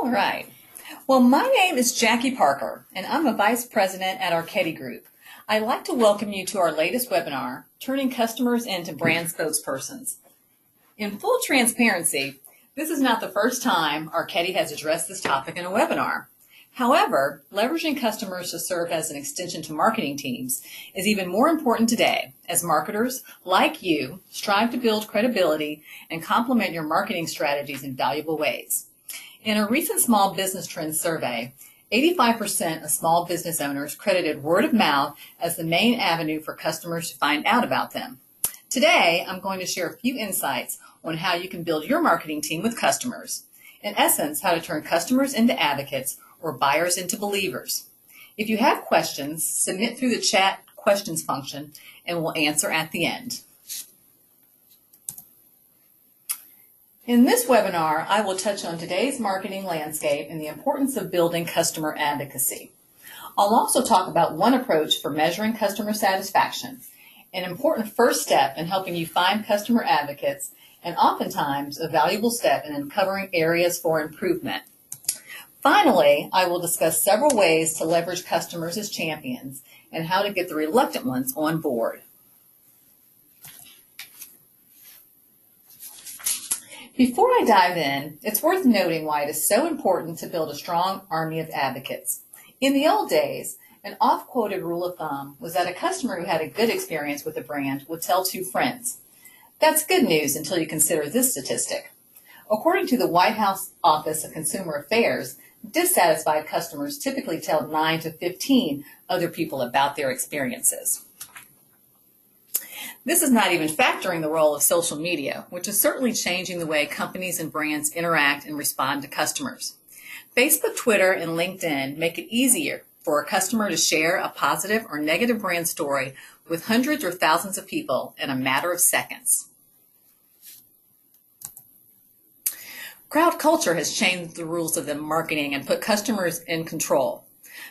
All right. Well, my name is Jackie Parker, and I'm a Vice President at ADVOCACY Group. I'd like to welcome you to our latest webinar, Turning Customers into Brand Spokespersons. In full transparency, this is not the first time ADVOCACY has addressed this topic in a webinar. However, leveraging customers to serve as an extension to marketing teams is even more important today as marketers, like you, strive to build credibility and complement your marketing strategies in valuable ways. In a recent small business trends survey, 85% of small business owners credited word of mouth as the main avenue for customers to find out about them. Today, I'm going to share a few insights on how you can build your marketing team with customers. In essence, how to turn customers into advocates or buyers into believers. If you have questions, submit through the chat questions function and we'll answer at the end. In this webinar, I will touch on today's marketing landscape and the importance of building customer advocacy. I'll also talk about one approach for measuring customer satisfaction, an important first step in helping you find customer advocates, and oftentimes a valuable step in uncovering areas for improvement. Finally, I will discuss several ways to leverage customers as champions and how to get the reluctant ones on board. Before I dive in, it's worth noting why it is so important to build a strong army of advocates. In the old days, an oft-quoted rule of thumb was that a customer who had a good experience with a brand would tell 2 friends. That's good news until you consider this statistic. According to the White House Office of Consumer Affairs, dissatisfied customers typically tell 9 to 15 other people about their experiences. This is not even factoring the role of social media, which is certainly changing the way companies and brands interact and respond to customers. Facebook, Twitter, and LinkedIn make it easier for a customer to share a positive or negative brand story with hundreds or thousands of people in a matter of seconds. Crowd culture has changed the rules of the marketing and put customers in control.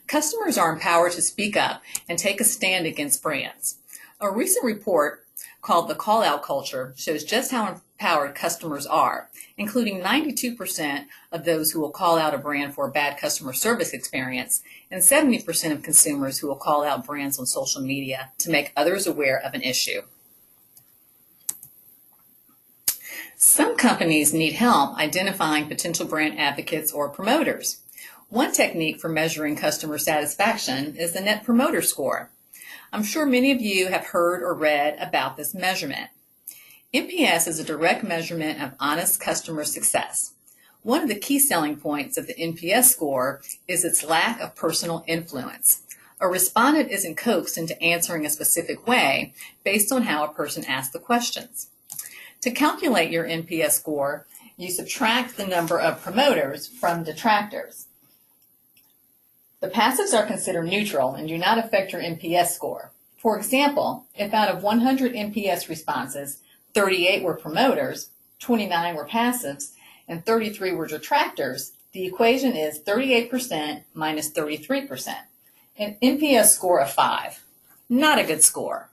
Customers are empowered to speak up and take a stand against brands. A recent report called The Call-Out Culture shows just how empowered customers are, including 92% of those who will call out a brand for a bad customer service experience and 70% of consumers who will call out brands on social media to make others aware of an issue. Some companies need help identifying potential brand advocates or promoters. One technique for measuring customer satisfaction is the Net Promoter Score. I'm sure many of you have heard or read about this measurement. NPS is a direct measurement of honest customer success. One of the key selling points of the NPS score is its lack of personal influence. A respondent isn't coaxed into answering a specific way based on how a person asked the questions. To calculate your NPS score, you subtract the number of promoters from detractors. The passives are considered neutral and do not affect your NPS score. For example, if out of 100 NPS responses, 38 were promoters, 29 were passives, and 33 were detractors, the equation is 38% minus 33%, an NPS score of 5. Not a good score.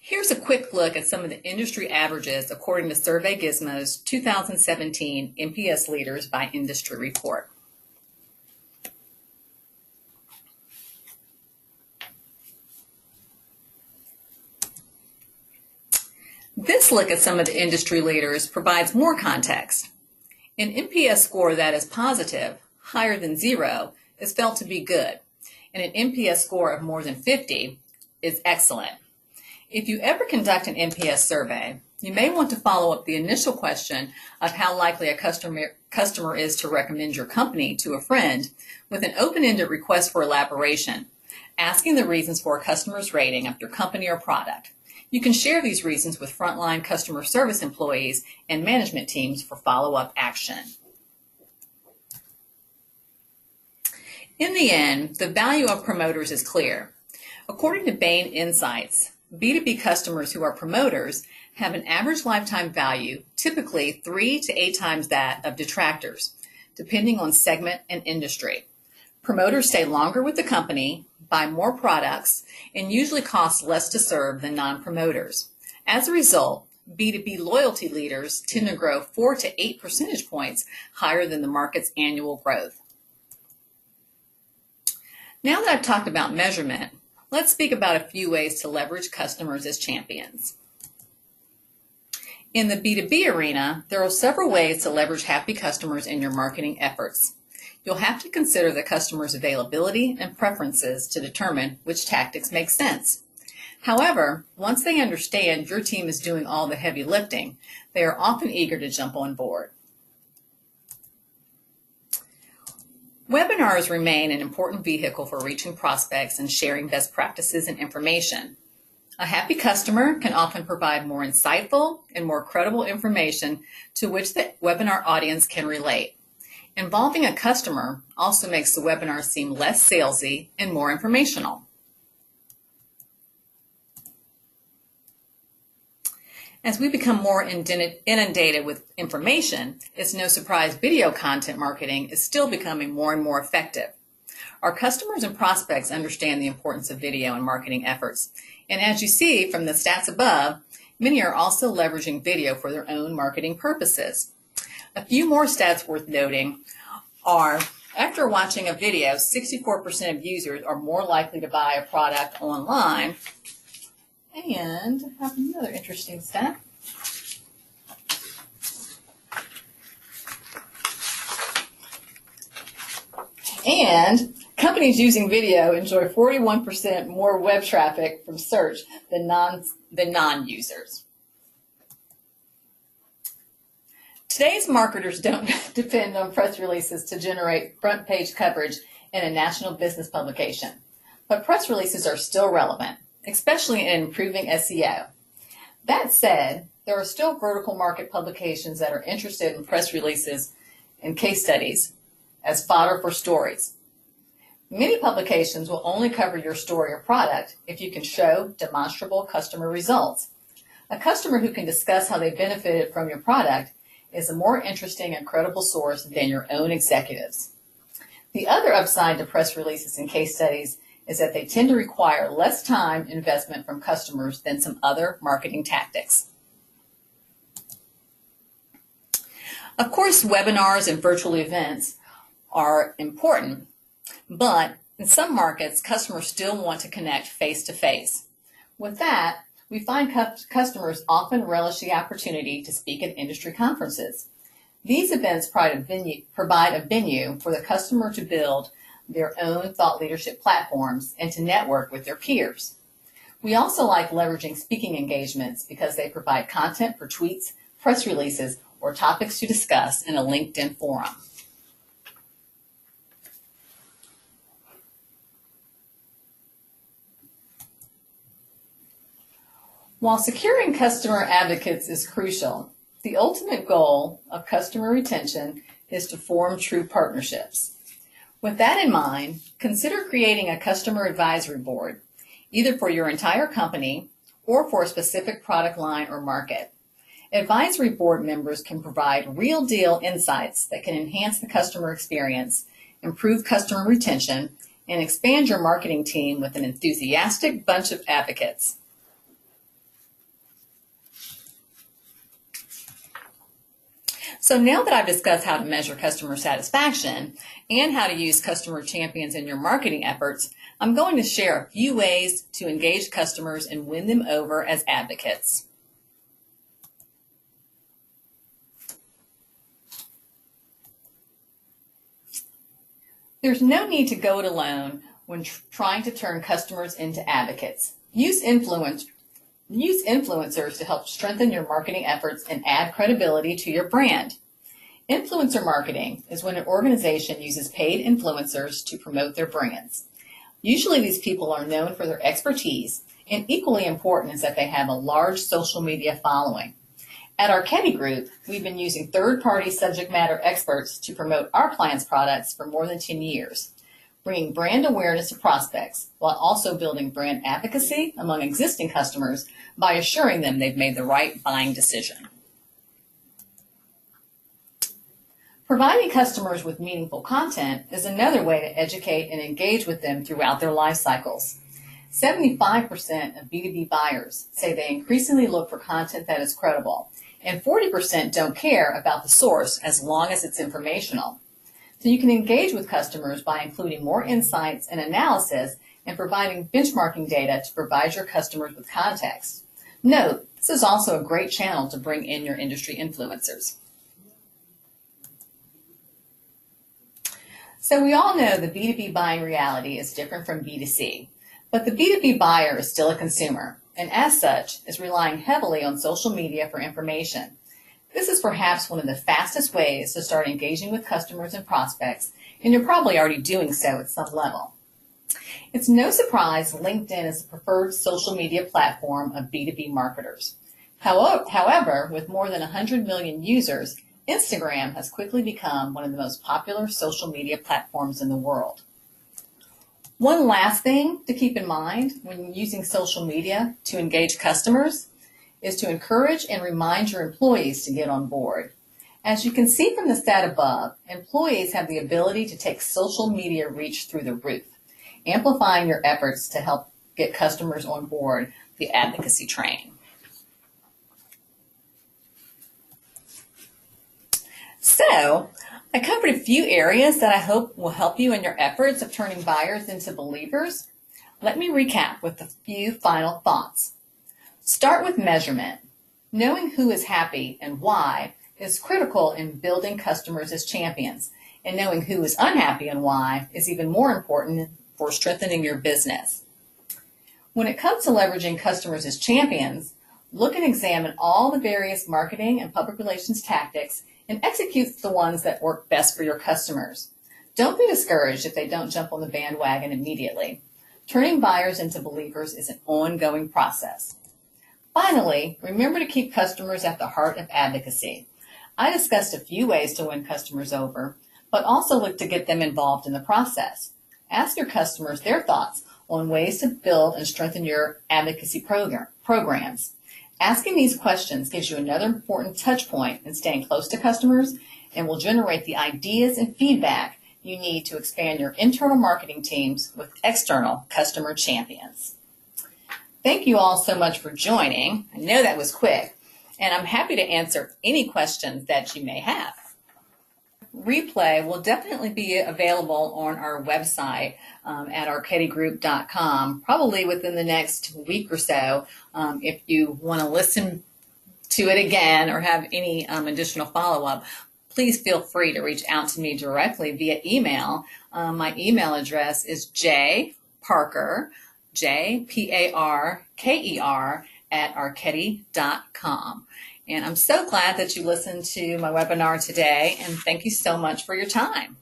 Here's a quick look at some of the industry averages according to Survey Gizmo's 2017 NPS Leaders by Industry report. This look at some of the industry leaders provides more context. An NPS score that is positive, higher than 0, is felt to be good, and an NPS score of more than 50 is excellent. If you ever conduct an NPS survey, you may want to follow up the initial question of how likely a customer is to recommend your company to a friend with an open-ended request for elaboration, asking the reasons for a customer's rating of your company or product. You can share these reasons with frontline customer service employees and management teams for follow-up action. In the end, the value of promoters is clear. According to Bain Insights, B2B customers who are promoters have an average lifetime value, typically 3 to 8 times that of detractors, depending on segment and industry. Promoters stay longer with the company, buy more products, and usually cost less to serve than non-promoters. As a result, B2B loyalty leaders tend to grow 4 to 8 percentage points higher than the market's annual growth. Now that I've talked about measurement, let's speak about a few ways to leverage customers as champions. In the B2B arena, there are several ways to leverage happy customers in your marketing efforts. You'll have to consider the customer's availability and preferences to determine which tactics make sense. However, once they understand your team is doing all the heavy lifting, they are often eager to jump on board. Webinars remain an important vehicle for reaching prospects and sharing best practices and information. A happy customer can often provide more insightful and more credible information to which the webinar audience can relate. Involving a customer also makes the webinar seem less salesy and more informational. As we become more inundated with information, it's no surprise video content marketing is still becoming more and more effective. Our customers and prospects understand the importance of video in marketing efforts. And as you see from the stats above, many are also leveraging video for their own marketing purposes. A few more stats worth noting are, after watching a video, 64% of users are more likely to buy a product online. And I have another interesting stat. And companies using video enjoy 41% more web traffic from search than non-users. Today's marketers don't depend on press releases to generate front page coverage in a national business publication, but press releases are still relevant, especially in improving SEO. That said, there are still vertical market publications that are interested in press releases and case studies as fodder for stories. Many publications will only cover your story or product if you can show demonstrable customer results. A customer who can discuss how they benefited from your product is a more interesting and credible source than your own executives. The other upside to press releases and case studies is that they tend to require less time investment from customers than some other marketing tactics. Of course, webinars and virtual events are important, but in some markets, customers still want to connect face-to-face. With that, we find customers often relish the opportunity to speak at industry conferences. These events provide a venue for the customer to build their own thought leadership platforms and to network with their peers. We also like leveraging speaking engagements because they provide content for tweets, press releases, or topics to discuss in a LinkedIn forum. While securing customer advocates is crucial, the ultimate goal of customer retention is to form true partnerships. With that in mind, consider creating a customer advisory board, either for your entire company or for a specific product line or market. Advisory board members can provide real-deal insights that can enhance the customer experience, improve customer retention, and expand your marketing team with an enthusiastic bunch of advocates. So now that I've discussed how to measure customer satisfaction and how to use customer champions in your marketing efforts, I'm going to share a few ways to engage customers and win them over as advocates. There's no need to go it alone when trying to turn customers into advocates. Use influencers to help strengthen your marketing efforts and add credibility to your brand. Influencer marketing is when an organization uses paid influencers to promote their brands. Usually these people are known for their expertise, and equally important is that they have a large social media following. At our Archetti Group, we've been using third-party subject matter experts to promote our clients' products for more than 10 years, bringing brand awareness to prospects while also building brand advocacy among existing customers by assuring them they've made the right buying decision. Providing customers with meaningful content is another way to educate and engage with them throughout their life cycles. 75% of B2B buyers say they increasingly look for content that is credible, and 40% don't care about the source as long as it's informational. So you can engage with customers by including more insights and analysis and providing benchmarking data to provide your customers with context. Note, this is also a great channel to bring in your industry influencers. So we all know the B2B buying reality is different from B2C, but the B2B buyer is still a consumer, and as such is relying heavily on social media for information. This is perhaps one of the fastest ways to start engaging with customers and prospects, and you're probably already doing so at some level. It's no surprise LinkedIn is the preferred social media platform of B2B marketers. However, with more than 100 million users, Instagram has quickly become one of the most popular social media platforms in the world. One last thing to keep in mind when using social media to engage customers is to encourage and remind your employees to get on board. As you can see from the stat above, employees have the ability to take social media reach through the roof, amplifying your efforts to help get customers on board the advocacy train. So, I covered a few areas that I hope will help you in your efforts of turning buyers into believers. Let me recap with a few final thoughts. Start with measurement. Knowing who is happy and why is critical in building customers as champions, and knowing who is unhappy and why is even more important for strengthening your business. When it comes to leveraging customers as champions, look and examine all the various marketing and public relations tactics and execute the ones that work best for your customers. Don't be discouraged if they don't jump on the bandwagon immediately. Turning buyers into believers is an ongoing process. Finally, remember to keep customers at the heart of advocacy. I discussed a few ways to win customers over, but also look to get them involved in the process. Ask your customers their thoughts on ways to build and strengthen your advocacy programs. Asking these questions gives you another important touch point in staying close to customers and will generate the ideas and feedback you need to expand your internal marketing teams with external customer champions. Thank you all so much for joining. I know that was quick, and I'm happy to answer any questions that you may have. Replay will definitely be available on our website at arcadygroup.com, probably within the next week or so. If you want to listen to it again or have any additional follow-up, please feel free to reach out to me directly via email. My email address is jparker, JPARKER, @arcady.com. And I'm so glad that you listened to my webinar today, and thank you so much for your time.